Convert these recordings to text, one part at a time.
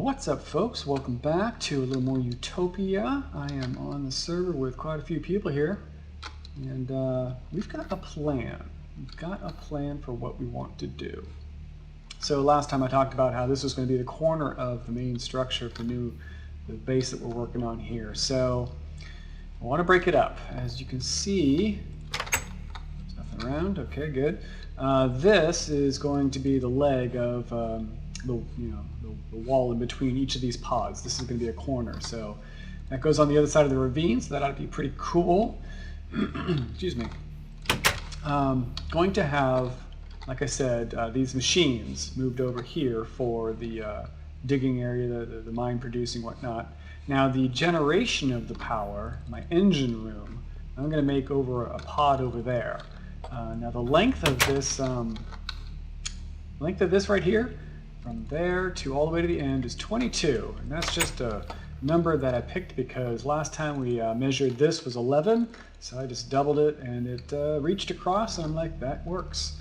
What's up, folks? Welcome back to a little more Utopia. I am on the server with quite a few people here, and we've got a plan. We've got a plan for what we want to do. So last time I talked about how this was going to be the corner of the main structure for the base that we're working on here. So I want to break it up. As you can see, there's nothing around. Okay, good. This is going to be the leg of the wall in between each of these pods. This is going to be a corner, so that goes on the other side of the ravine, so that ought to be pretty cool. Excuse me. Going to have, like I said, these machines moved over here for the digging area, the mine producing, whatnot. Now the generation of the power, my engine room, I'm going to make over a pod over there. Now the length of this right here, from there to all the way to the end, is 22, and that's just a number that I picked because last time we measured this was 11, so I just doubled it and it reached across, and I'm like, that works.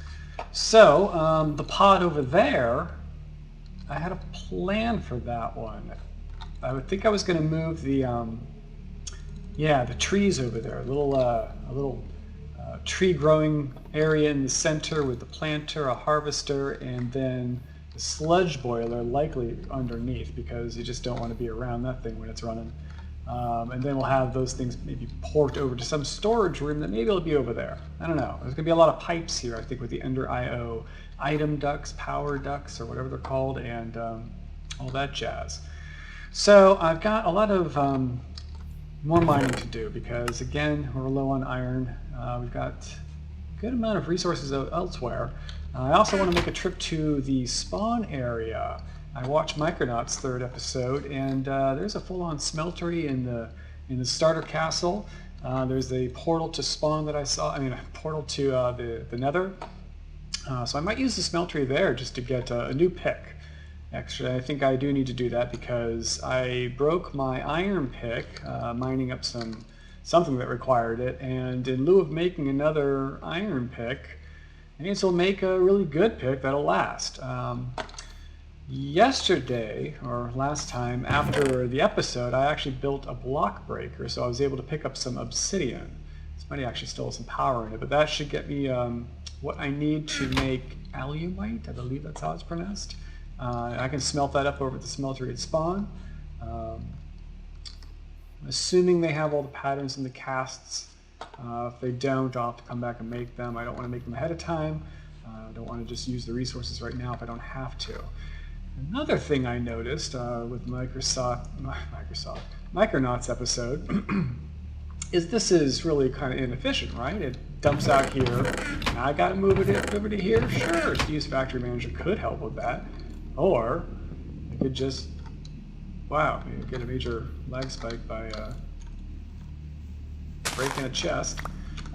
So the pod over there, I had a plan for that one. I would think I was going to move the trees over there, a little tree growing area in the center with the planter, a harvester, and then the sludge boiler likely underneath because you just don't want to be around that thing when it's running. And then we'll have those things maybe ported over to some storage room that maybe it'll be over there. I don't know. There's going to be a lot of pipes here, I think, with the Ender IO item ducts, power ducts, or whatever they're called, and all that jazz. So I've got a lot of more mining to do because, again, we're low on iron. We've got a good amount of resources elsewhere. I also want to make a trip to the spawn area. I watched Micronaut's third episode, and there's a full-on smeltery in the starter castle. There's a portal to spawn that I saw. I mean, a portal to the Nether. So I might use the smeltery there just to get a new pick. Actually, I think I do need to do that because I broke my iron pick mining up something that required it, and in lieu of making another iron pick, I guess I'll make a really good pick that'll last. Yesterday, or last time, after the episode, I actually built a block breaker, so I was able to pick up some obsidian. Somebody actually stole some power in it, but that should get me what I need to make alumite, I believe that's how it's pronounced. I can smelt that up over at the smeltery at spawn. Assuming they have all the patterns in the casts. If they don't, I'll have to come back and make them. I don't want to make them ahead of time. I don't want to just use the resources right now if I don't have to. Another thing I noticed with Micronauts episode is this is really kind of inefficient, right? It dumps out here. Now I got to move it over to here. Sure, Steve's Factory Manager could help with that. Or I could just, wow, get a major lag spike by breaking a chest.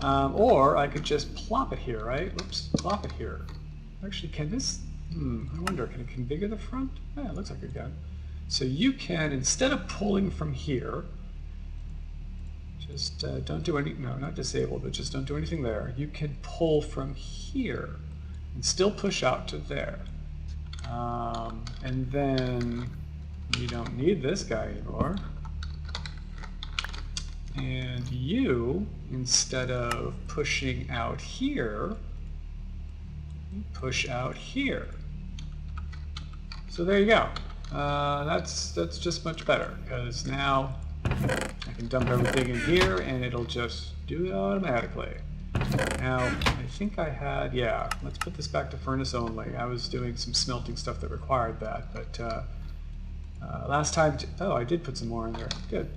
Or I could just plop it here, right? Whoops, plop it here. Actually, can this, I wonder, can it configure the front? Yeah, it looks like it can. So you can, instead of pulling from here, just don't do any, no, not disable, but just don't do anything there. You can pull from here and still push out to there. And then you don't need this guy anymore. And you, instead of pushing out here, you push out here. So there you go. That's just much better because now I can dump everything in here and it'll just do it automatically. Now, I think I had, yeah, let's put this back to furnace only. I was doing some smelting stuff that required that, but last time, oh, I did put some more in there. Good.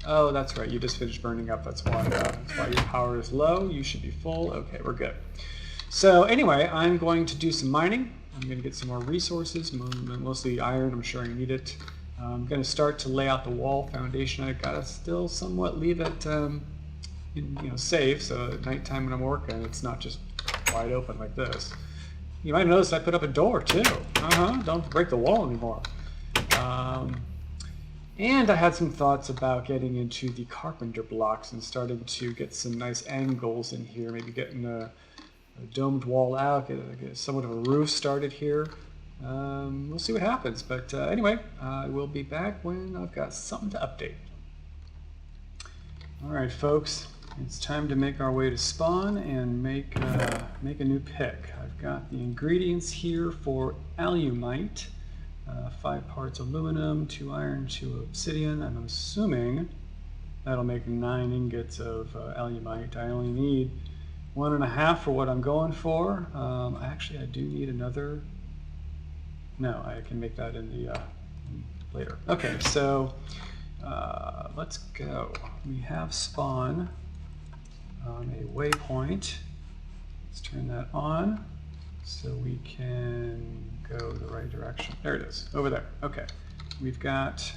Oh, that's right, you just finished burning up, that's why your power is low. You should be full. Okay, we're good. So anyway, I'm going to do some mining. I'm going to get some more resources, mostly iron. I'm sure I need it. I'm going to start to lay out the wall foundation. I've got to still somewhat leave it safe, so at nighttime when I'm working, it's not just wide open like this. You might notice I put up a door too. Don't break the wall anymore. And I had some thoughts about getting into the carpenter blocks and starting to get some nice angles in here, maybe getting a domed wall out, get somewhat of a roof started here. we'll see what happens. But anyway, I will be back when I've got something to update. All right, folks, it's time to make our way to spawn and make a new pick. I've got the ingredients here for alumite. 5 parts aluminum, 2 iron, 2 obsidian. I'm assuming that'll make 9 ingots of alumite. I only need 1.5 for what I'm going for. Actually, I do need another. No, I can make that in the later. Okay, so let's go. We have spawn on a waypoint. Let's turn that on so we can go the right direction. There it is, over there. Okay, we've got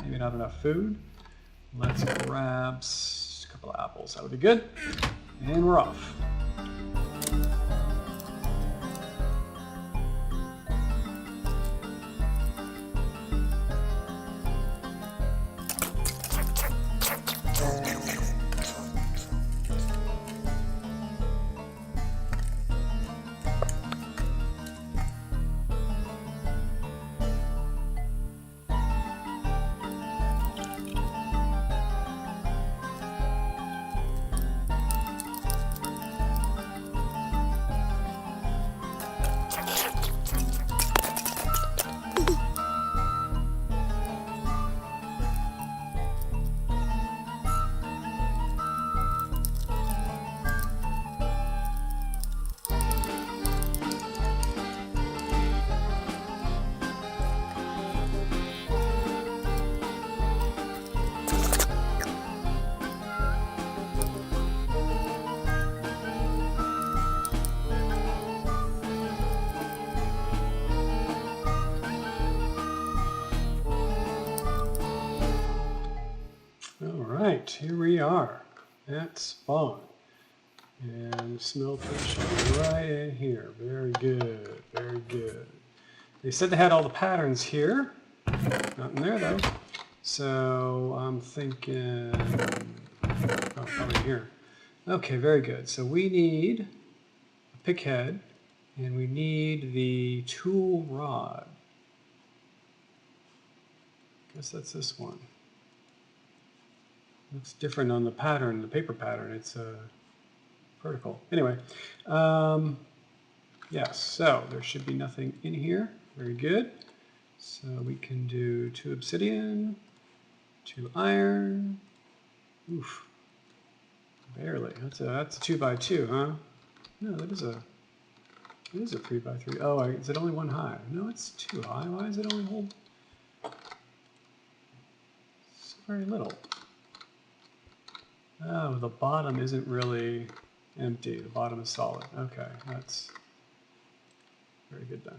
maybe not enough food. Let's grab a couple of apples. That would be good. And we're off. Alright, here we are at spawn. And smelter should be right in here. Very good, very good. They said they had all the patterns here. Not in there though. So I'm thinking, oh, probably here. Okay, very good. So we need a pick head and we need the tool rod. Guess that's this one. Looks different on the pattern, the paper pattern. It's vertical. Anyway, yes, so there should be nothing in here. Very good. So we can do 2 obsidian, 2 iron. Oof, barely. That's a 2x2, huh? No, it is a 3x3. Oh, is it only 1 high? No, it's 2 high. Why is it only hold? It's very little. Oh, the bottom isn't really empty. The bottom is solid. Okay, that's very good then.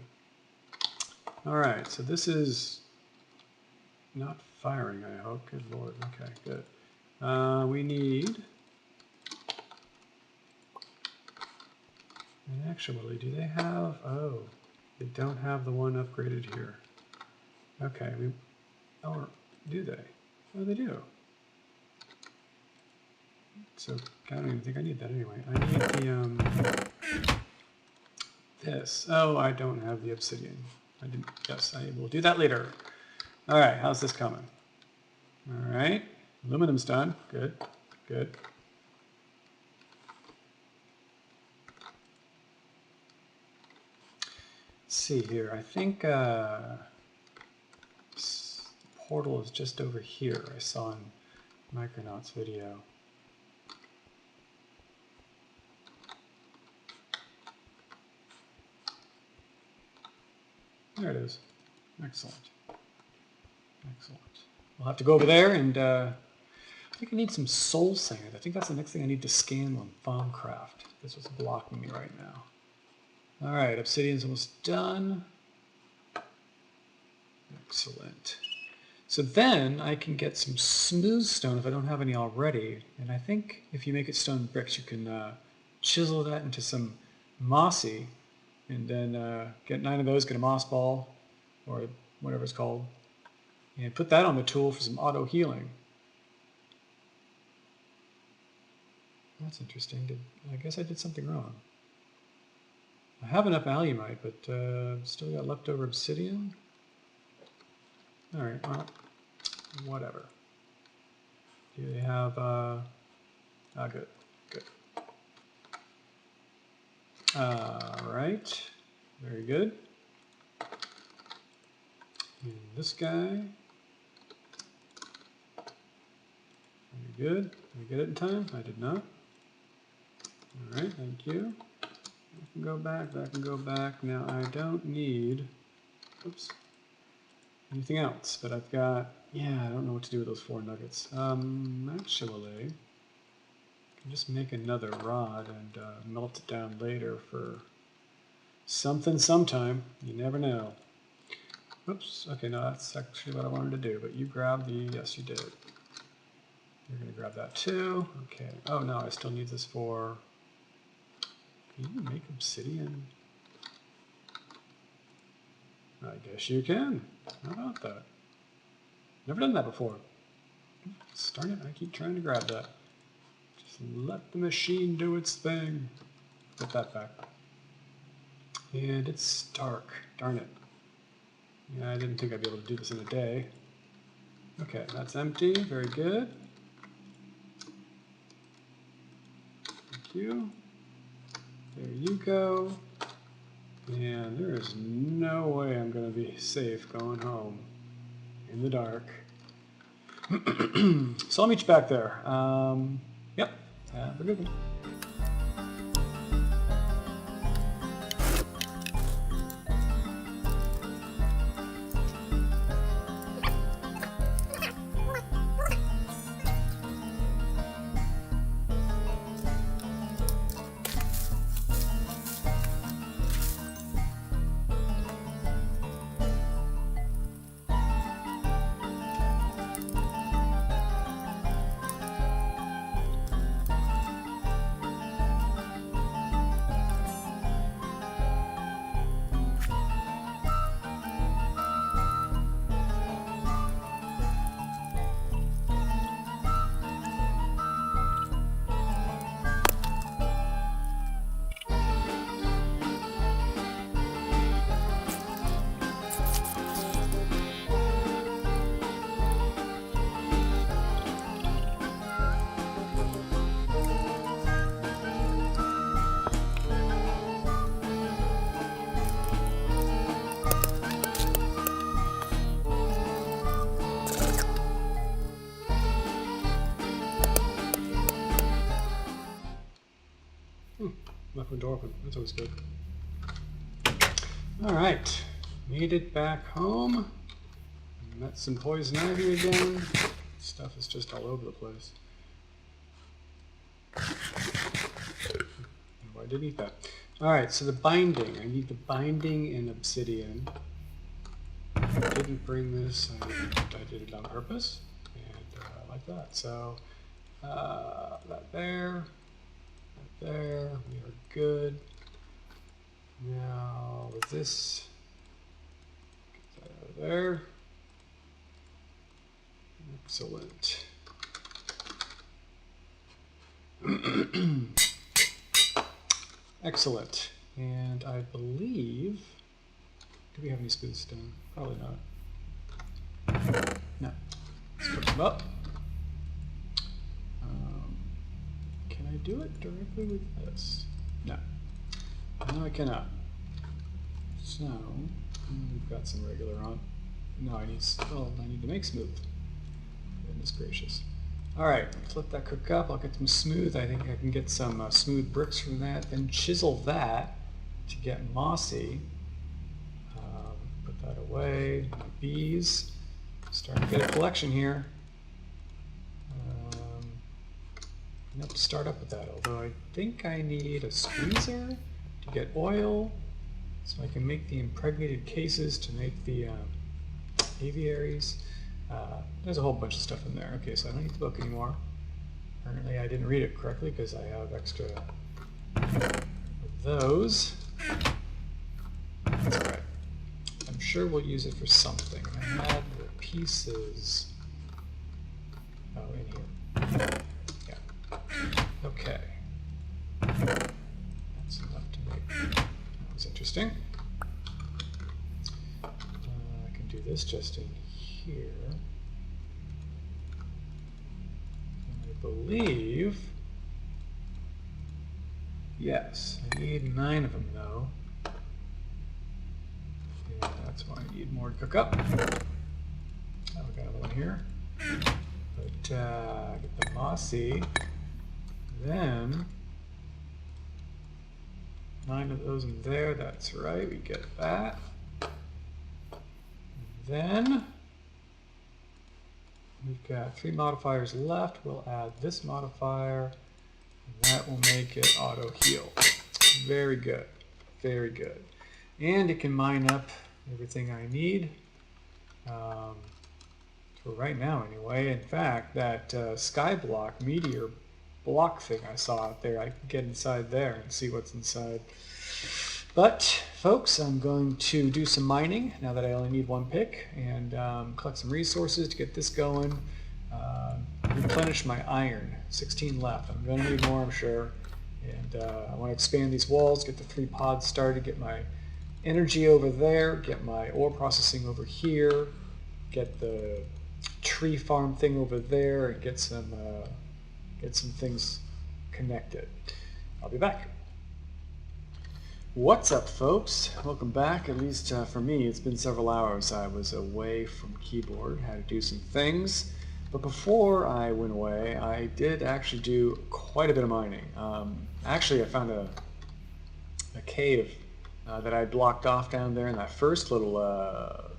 All right, so this is not firing, I hope. Good Lord. Okay, good. We need... And actually, do they have... Oh, they don't have the one upgraded here. Okay, or do they? Oh, they do. So I don't even think I need that anyway. I need the this. Oh, I don't have the obsidian. I didn't. Yes, I will do that later. All right, how's this coming? All right, aluminum's done. Good, good. Let's see here. I think the portal is just over here. I saw in Micronaut's video. There it is. Excellent. Excellent. We'll have to go over there and I think I need some soul sand. I think that's the next thing I need to scan on Thaumcraft. This is blocking me right now. All right, obsidian's almost done. Excellent. So then I can get some smooth stone if I don't have any already. And I think if you make it stone bricks, you can chisel that into some mossy. And then get 9 of those, get a moss ball, or whatever it's called, and put that on the tool for some auto healing. That's interesting. I guess I did something wrong. I have enough alumite, but still got leftover obsidian. Alright, well, whatever. Do they have, good, good. Alright, very good. And this guy. Very good. Did I get it in time? I did not. Alright, thank you. That can go back, that can go back. Now I don't need, oops, anything else, but I've got, yeah, I don't know what to do with those 4 nuggets. Actually, I can just make another rod and melt it down later for something sometime. You never know. Oops, okay, no, that's actually what I wanted to do, but you grabbed the, yes you did. You're going to grab that too. Okay, oh no, I still need this for, can you make obsidian? I guess you can. How about that? Never done that before. Darn it, I keep trying to grab that. Just let the machine do its thing. Put that back. And it's dark. Darn it. Yeah, I didn't think I'd be able to do this in a day. Okay, that's empty. Very good. Thank you. There you go. And there is no way I'm going to be safe going home in the dark. So I'll meet you back there. Yep, have a good one. Left window open. That's always good. Alright. Made it back home. Met some poison ivy again. Stuff is just all over the place. Oh, I did eat that. Alright, so the binding. I need the binding in obsidian. I didn't bring this. I did it on purpose. And like that. So, that there. There, we are good. Now this, get that out of there. Excellent. Excellent. And I believe, do we have any smooth stone? Probably not. No. Let's put them up. Can I do it directly with this? No. No, I cannot. So, we've got some regular on. No, I need to make smooth. Goodness gracious. Alright, let's let that cook up. I'll get them smooth. I think I can get some smooth bricks from that. Then chisel that to get mossy. Put that away. My bees. Starting to get a collection here. Have to start up with that, although I think I need a squeezer to get oil so I can make the impregnated cases to make the aviaries. There's a whole bunch of stuff in there. Okay, so I don't need the book anymore. Apparently I didn't read it correctly because I have extra of those. That's alright. I'm sure we'll use it for something. I had the pieces in here. Okay. That's enough to make interesting. I can do this just in here. And I believe, yes, I need 9 of them though. And that's why I need more to cook up. Oh, we got another one here. But get the mossy. Then 9 of those in there, that's right, we get that. Then we've got 3 modifiers left. We'll add this modifier, and that will make it auto heal. Very good, very good. And it can mine up everything I need. For right now anyway. In fact, that sky block, meteor block thing I saw out there, I can get inside there and see what's inside. But folks, I'm going to do some mining now that I only need 1 pick, and collect some resources to get this going. Replenish my iron, 16 left. I'm going to need more, I'm sure. And I want to expand these walls, get the 3 pods started, get my energy over there, get my ore processing over here, get the tree farm thing over there, and get some things connected. I'll be back. What's up, folks? Welcome back. At least for me, it's been several hours. I was away from keyboard, had to do some things. But before I went away, I did actually do quite a bit of mining. Actually, I found a cave that I blocked off down there in that first little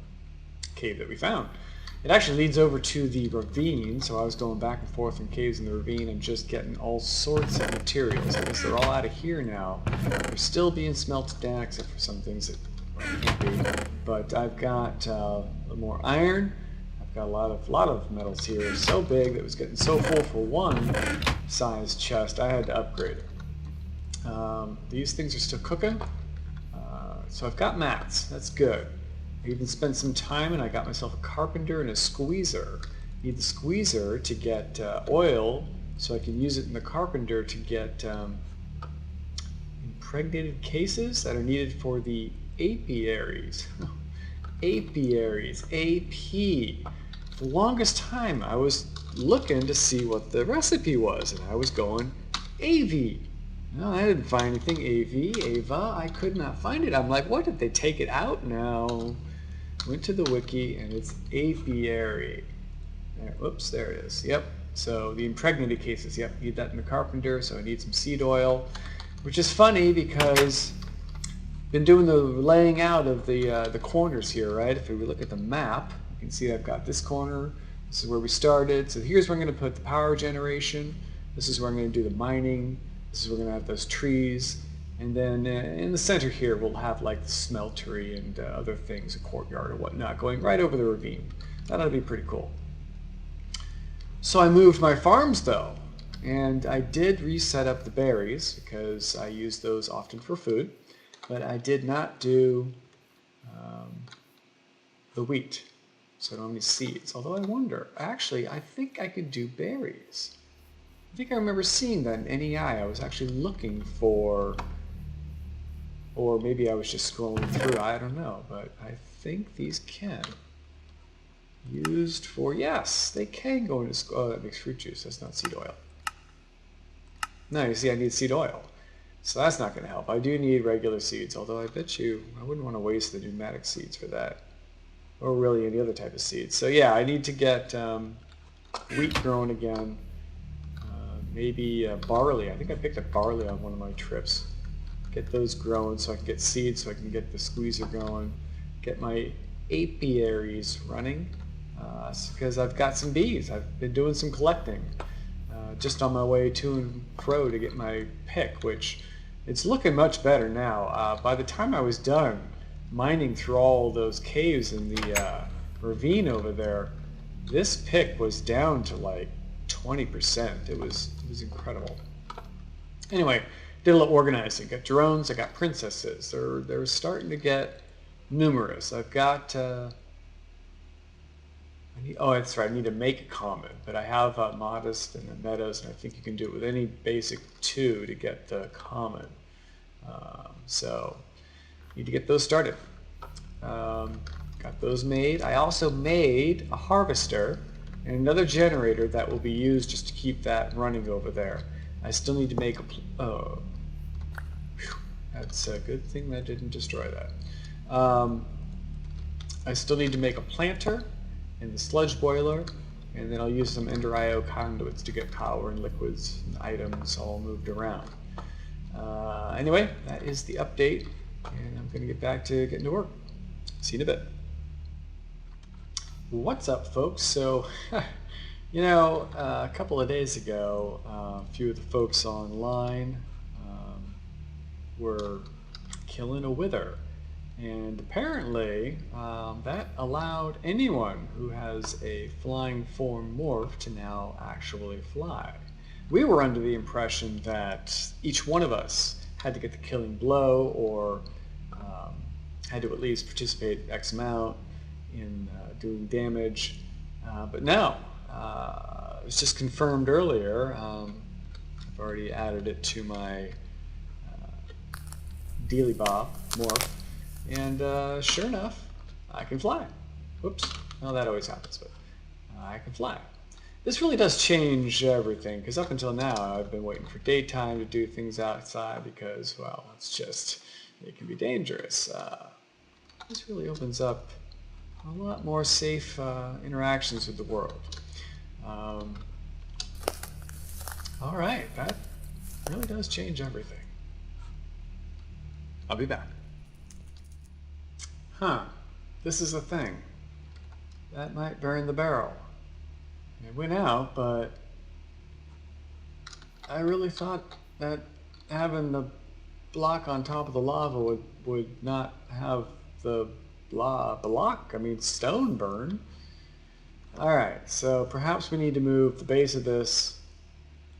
cave that we found. It actually leads over to the ravine, so I was going back and forth in caves in the ravine and just getting all sorts of materials. I guess they're all out of here now. They're still being smelted down, except for some things that can't be. But I've got more iron. I've got a lot of metals here. So big that it was getting so full for one size chest, I had to upgrade it. These things are still cooking. So I've got mats. That's good. I even spent some time and I got myself a carpenter and a squeezer. I need the squeezer to get oil so I can use it in the carpenter to get impregnated cases that are needed for the apiaries. Apiaries, AP. For the longest time I was looking to see what the recipe was, and I was going AV. No, I didn't find anything AV, Ava. I could not find it. I'm like, what, did they take it out now? Went to the wiki and it's apiary. There, whoops, there it is. Yep. So the impregnated cases, yep, need that in the carpenter, so I need some seed oil, which is funny because I've been doing the laying out of the corners here, right? If we look at the map, you can see I've got this corner. This is where we started. So here's where I'm going to put the power generation. This is where I'm going to do the mining. This is where we're going to have those trees. And then in the center here, we'll have like the smeltery and other things, a courtyard or whatnot, going right over the ravine. That'll be pretty cool. So I moved my farms though, and I did reset up the berries because I use those often for food, but I did not do the wheat, so I don't have any seeds. Although I wonder, actually, I think I could do berries. I think I remember seeing that in NEI. I was actually looking for, or maybe I was just scrolling through, I don't know, but I think these can. Used for, yes, they can go into, oh, that makes fruit juice, that's not seed oil. No, you see, I need seed oil. So that's not going to help. I do need regular seeds, although I bet you I wouldn't want to waste the pneumatic seeds for that. Or really any other type of seeds. So yeah, I need to get wheat grown again. Maybe barley. I think I picked up barley on one of my trips. Get those growing so I can get seeds, so I can get the squeezer going. Get my apiaries running, because I've got some bees. I've been doing some collecting. Just on my way to and fro to get my pick, which it's looking much better now. By the time I was done mining through all those caves in the ravine over there, this pick was down to like 20%. It was incredible. Anyway, did a little organizing. Got drones. I got princesses. They're starting to get numerous. I've got. Oh, that's right. I need to make a common, but I have modest and the meadows, and I think you can do it with any basic 2 to get the common. So need to get those started. Got those made. I also made a harvester and another generator that will be used just to keep that running over there. I still need to make a... that's a good thing that didn't destroy that. I still need to make a planter and the sludge boiler, and then I'll use some Ender IO conduits to get power and liquids and items all moved around. Anyway, that is the update, and I'm going to get back to getting to work. See you in a bit. What's up, folks? So, you know, a couple of days ago, a few of the folks online were killing a wither. And apparently, that allowed anyone who has a flying form morph to now actually fly. We were under the impression that each one of us had to get the killing blow or had to at least participate X amount in doing damage. But no, it was just confirmed earlier. I've already added it to my Dealy Bob morph. And sure enough, I can fly. Whoops. Well, that always happens, but I can fly. This really does change everything, because up until now, I've been waiting for daytime to do things outside because, well, it can be dangerous. This really opens up a lot more safe interactions with the world. All right, that really does change everything. I'll be back. This is a thing. That might burn the barrel. It went out, but I really thought that having the block on top of the lava would not have the stone burn. Alright, so perhaps we need to move the base of this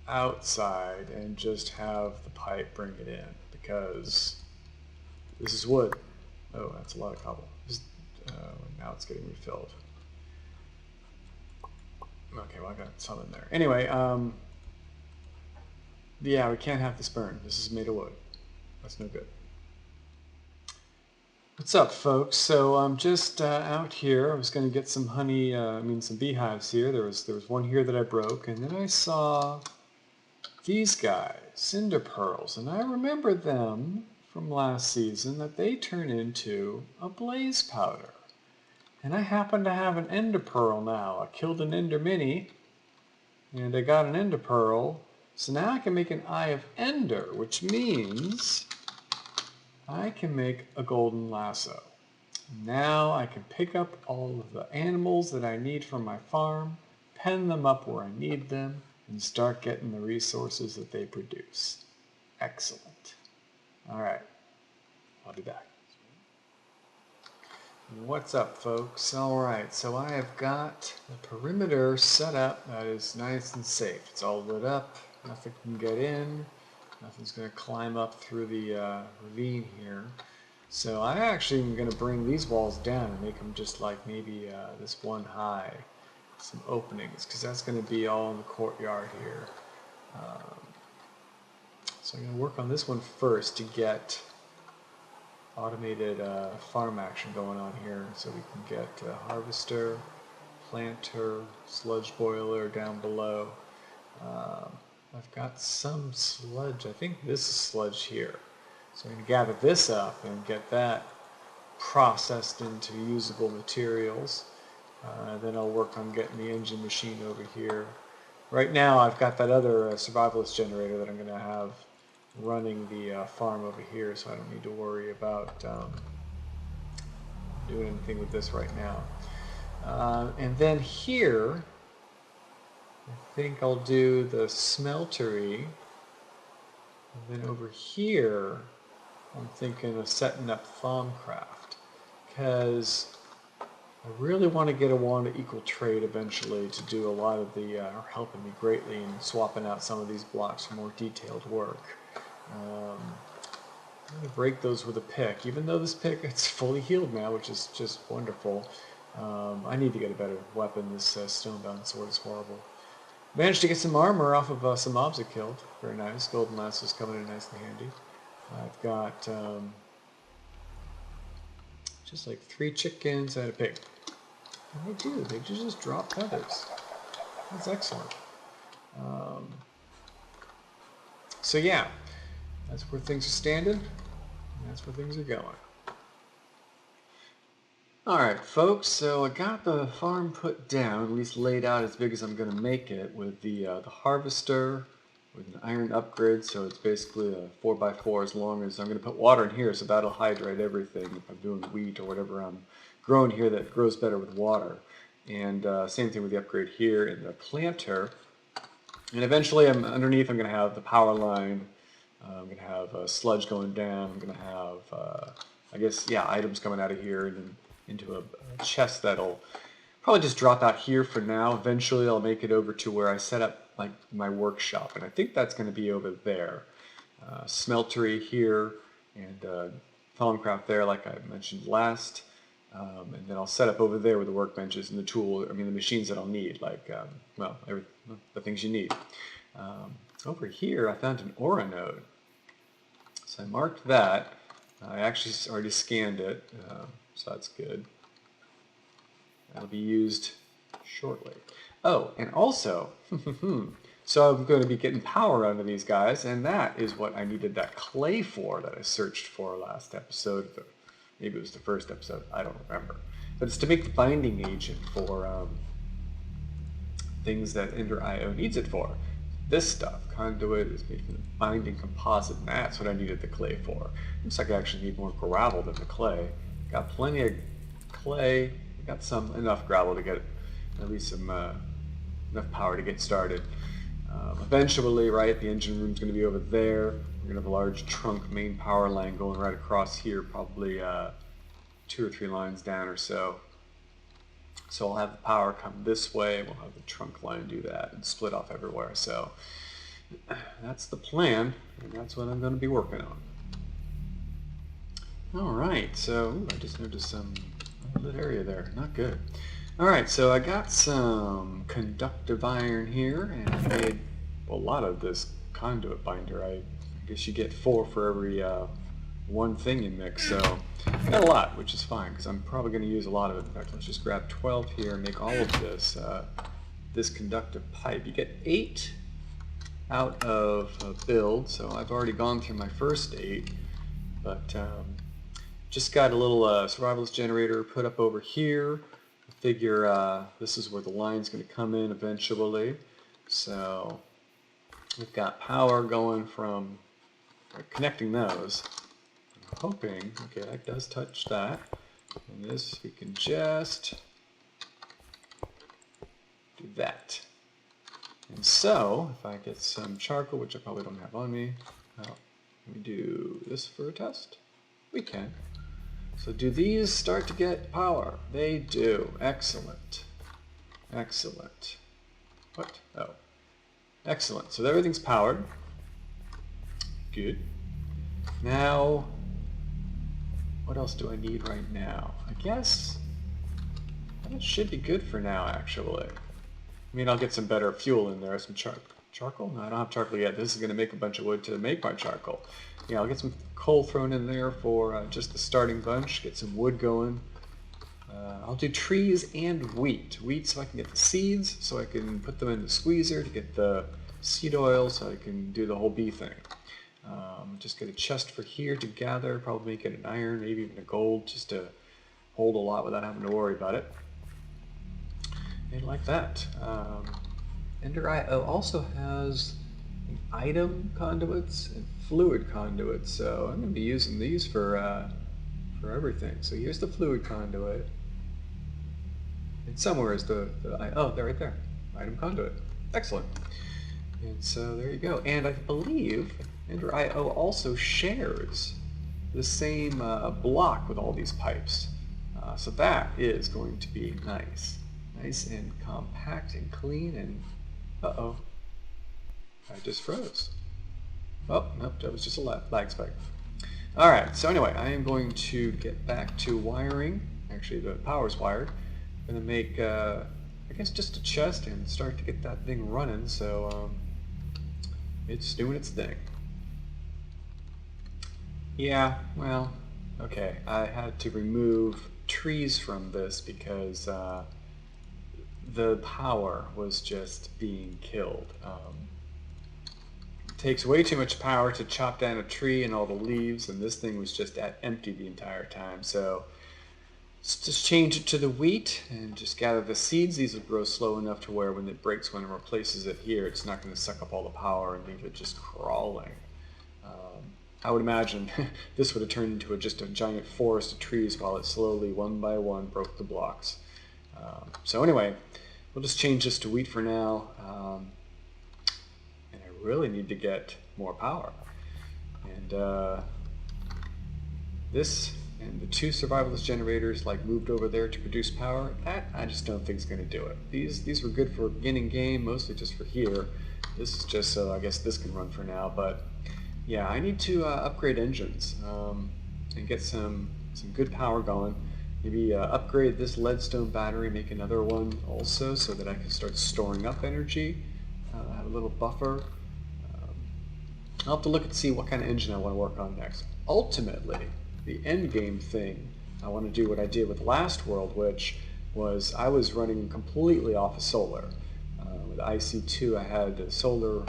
outside and just have the pipe bring it in, because this is wood. Oh, that's a lot of cobble. Now it's getting refilled. Okay, well, I got some in there. Anyway, yeah, we can't have this burn. This is made of wood. That's no good. What's up, folks? So I'm just out here. I was going to get some honey, some beehives here. There was one here that I broke, and then I saw these guys, cinder pearls, and I remember them from last season that they turn into a blaze powder. And I happen to have an ender pearl now. I killed an ender mini, and I got an ender pearl. So now I can make an eye of ender, which means I can make a golden lasso. Now I can pick up all of the animals that I need from my farm, pen them up where I need them, and start getting the resources that they produce. Excellent. All right, I'll be back. What's up, folks? All right, so I have got the perimeter set up that is nice and safe. It's all lit up. Nothing can get in. Nothing's going to climb up through the ravine here. So I actually am going to bring these walls down and make them just like maybe this one high. Some openings, because that's going to be all in the courtyard here. So I'm going to work on this one first to get automated farm action going on here, so we can get a harvester, planter, sludge boiler down below. I've got some sludge. I think this is sludge here. So I'm going to gather this up and get that processed into usable materials. Then I'll work on getting the engine machine over here. Right now I've got that other survivalist generator that I'm going to have running the farm over here, so I don't need to worry about doing anything with this right now. And then here, I think I'll do the smeltery. And then over here, I'm thinking of setting up Thaumcraft, because I really want to get a wand of equal trade eventually to do a lot of the, helping me greatly in swapping out some of these blocks for more detailed work. I'm going to break those with a pick, even though this pick, it's fully healed now, which is just wonderful. I need to get a better weapon. This stonebound sword is horrible. Managed to get some armor off of some mobs I killed. Very nice. Golden Lasso's coming in nice and handy. I've got Just like 3 chickens and a pig. And they do just drop feathers. That's excellent. So yeah, that's where things are standing, and that's where things are going. Alright folks, so I got the farm put down, at least laid out as big as I'm going to make it, with the harvester, with an iron upgrade, so it's basically a 4x4 as long as I'm going to put water in here, so that'll hydrate everything if I'm doing wheat or whatever I'm growing here that grows better with water. And same thing with the upgrade here in the planter. And eventually underneath I'm going to have the power line, I'm going to have sludge going down, I'm going to have, I guess, yeah, items coming out of here and then into a chest that'll probably just drop out here for now. Eventually I'll make it over to where I set up like my workshop, and I think that's going to be over there. Smeltery here and Thaumcraft there, like I mentioned last. And then I'll set up over there with the workbenches and the machines that I'll need, like, the things you need. Over here, I found an aura node. So I marked that. I actually already scanned it, so that's good. That'll be used shortly. Oh, and also, so I'm going to be getting power out of these guys, and that is what I needed that clay for that I searched for last episode. Maybe it was the first episode, I don't remember. But it's to make the binding agent for things that Ender IO needs it for. This stuff, conduit, is making the binding composite, and that's what I needed the clay for. Looks like I actually need more gravel than the clay. Got plenty of clay, got enough gravel to get at least some enough power to get started. Eventually, right, the engine room's going to be over there. We're going to have a large trunk main power line going right across here, probably 2 or 3 lines down or so. So I'll have the power come this way, we'll have the trunk line do that, and split off everywhere. So that's the plan, and that's what I'm going to be working on. Alright, so I just noticed some lit area there, not good. Alright, so I got some conductive iron here, and I made a lot of this conduit binder. I guess you get 4 for every one thing you mix, so I got a lot, which is fine, because I'm probably going to use a lot of it. In fact, let's just grab 12 here and make all of this this conductive pipe. You get 8 out of a build, so I've already gone through my first 8, but just got a little survivalist generator put up over here. I figure this is where the line's going to come in eventually, so we've got power going from connecting those. I'm hoping, okay, that does touch that. And this, we can just do that. And so, if I get some charcoal, which I probably don't have on me, well, let me do this for a test. We can. So do these start to get power? They do. Excellent. Excellent. What? Oh. Excellent. So everything's powered. Good. Now, what else do I need right now? I guess that should be good for now, actually. I mean, I'll get some better fuel in there. Some charcoal? No, I don't have charcoal yet. This is going to make a bunch of wood to make my charcoal. Yeah, I'll get some coal thrown in there for just the starting bunch. Get some wood going. I'll do trees and wheat. Wheat so I can get the seeds, so I can put them in the squeezer to get the seed oil, so I can do the whole bee thing. Just get a chest for here to gather, probably make it an iron, maybe even a gold, just to hold a lot without having to worry about it. And like that. Ender IO also has item conduits and fluid conduits, so I'm going to be using these for everything. So here's the fluid conduit. And somewhere is oh, they're right there. Item conduit. Excellent. And so there you go. And I believe Ender IO also shares the same block with all these pipes. So that is going to be nice. Nice and compact and clean and... Uh-oh. I just froze. Oh, nope, that was just a lag spike. Alright, so anyway, I am going to get back to wiring. Actually, the power's wired. I'm going to make, I guess, just a chest and start to get that thing running, so it's doing its thing. Yeah, well, Okay, I had to remove trees from this because the power was just being killed. It takes way too much power to chop down a tree and all the leaves, and this thing was just at empty the entire time. So let's just change it to the wheat and just gather the seeds. These will grow slow enough to where when it breaks one and replaces it here, it's not going to suck up all the power and leave it just crawling. I would imagine this would have turned into just a giant forest of trees while it slowly, one by one, broke the blocks. So anyway, we'll just change this to wheat for now. And I really need to get more power. And this and the two survivalist generators moved over there to produce power. That I just don't think is going to do it. These were good for beginning game, mostly just for here. This is just so I guess this can run for now. But yeah, I need to upgrade engines and get some good power going. Maybe upgrade this leadstone battery, make another one also, so that I can start storing up energy. Have a little buffer. I'll have to look and see what kind of engine I want to work on next. Ultimately, the end game thing, I want to do what I did with last world, which was I was running completely off of solar. With IC2, I had solar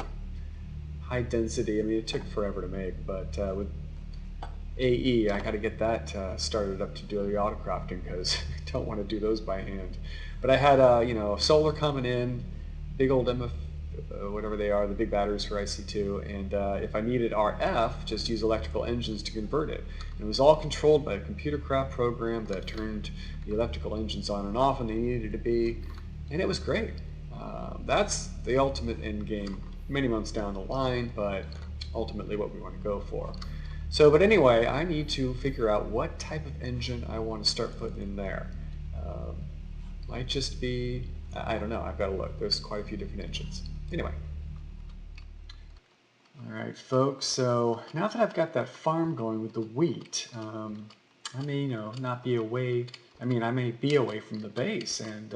high density. I mean, it took forever to make, but with AE, I got to get that started up to do the autocrafting because I don't want to do those by hand. But I had, solar coming in, big old MF, whatever they are, the big batteries for IC2, and if I needed RF, just use electrical engines to convert it. And it was all controlled by a computer craft program that turned the electrical engines on and off when they needed to be, and it was great. That's the ultimate end game, many months down the line, but ultimately what we want to go for. So, but anyway, I need to figure out what type of engine I want to start putting in there. Might just be, I don't know, I've got to look. There's quite a few different engines. Anyway. All right, folks, so now that I've got that farm going with the wheat, I may, not be away, I may be away from the base and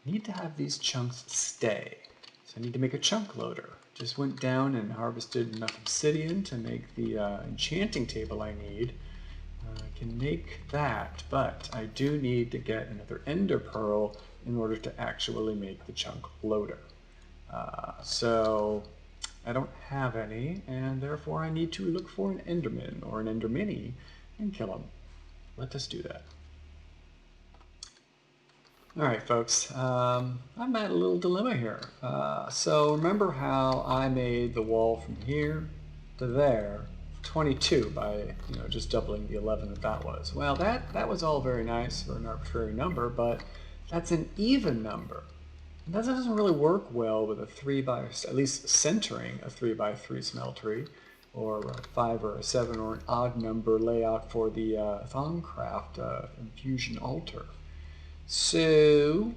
need to have these chunks stay. So I need to make a chunk loader. Just went down and harvested enough obsidian to make the enchanting table I need. I can make that, but I do need to get another ender pearl in order to actually make the chunk loader. So I don't have any, and therefore I need to look for an enderman or an endermini and kill him. Let us do that. All right, folks, I'm at a little dilemma here. So remember how I made the wall from here to there 22 by just doubling the 11 that was. Well, that was all very nice for an arbitrary number, but that's an even number. And that doesn't really work well with a 3 by, at least centering a 3 by 3 smeltery, or a 5 or a 7 or an odd number layout for the Thaumcraft infusion altar. So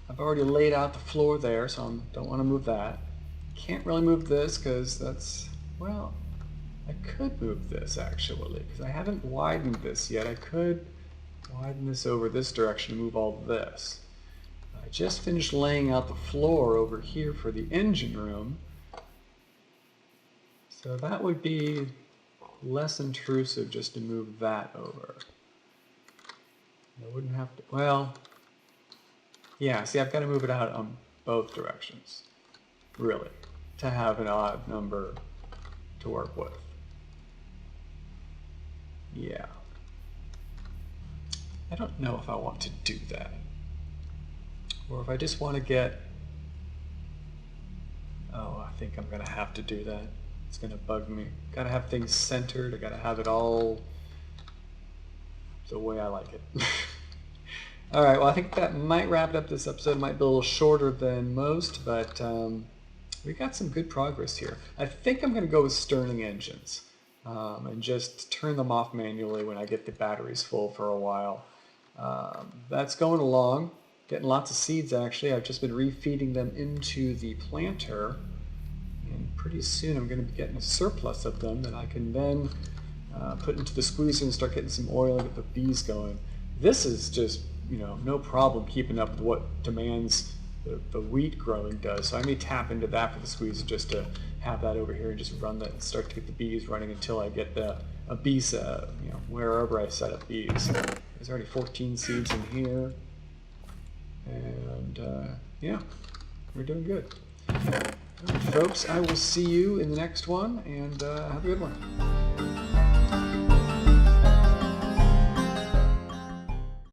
I've already laid out the floor there, so I don't want to move that. Can't really move this because that's, well, I could move this actually because I haven't widened this yet. I could widen this over this direction and move all this. I just finished laying out the floor over here for the engine room. So that would be less intrusive just to move that over. I wouldn't have to, well, yeah, see, I've got to move it out on both directions, really, to have an odd number to work with. Yeah. I don't know if I want to do that. Or if I just want to get, oh, I think I'm going to have to do that. It's going to bug me. Got to have things centered. I got to have it all the way I like it. All right, well, I think that might wrap it up. This episode might be a little shorter than most, but we got some good progress here. I think I'm going to go with Stirling engines and just turn them off manually when I get the batteries full for a while. That's going along, getting lots of seeds actually. I've just been refeeding them into the planter, and pretty soon I'm going to be getting a surplus of them that I can then put into the squeezer and start getting some oil and get the bees going. This is just, no problem keeping up with what demands the wheat growing does. So I may tap into that for the squeezer just to have that over here and just run that and start to get the bees running until I get a bee set, wherever I set up bees. There's already 14 seeds in here, and yeah, we're doing good. All right, folks, I will see you in the next one, and have a good one.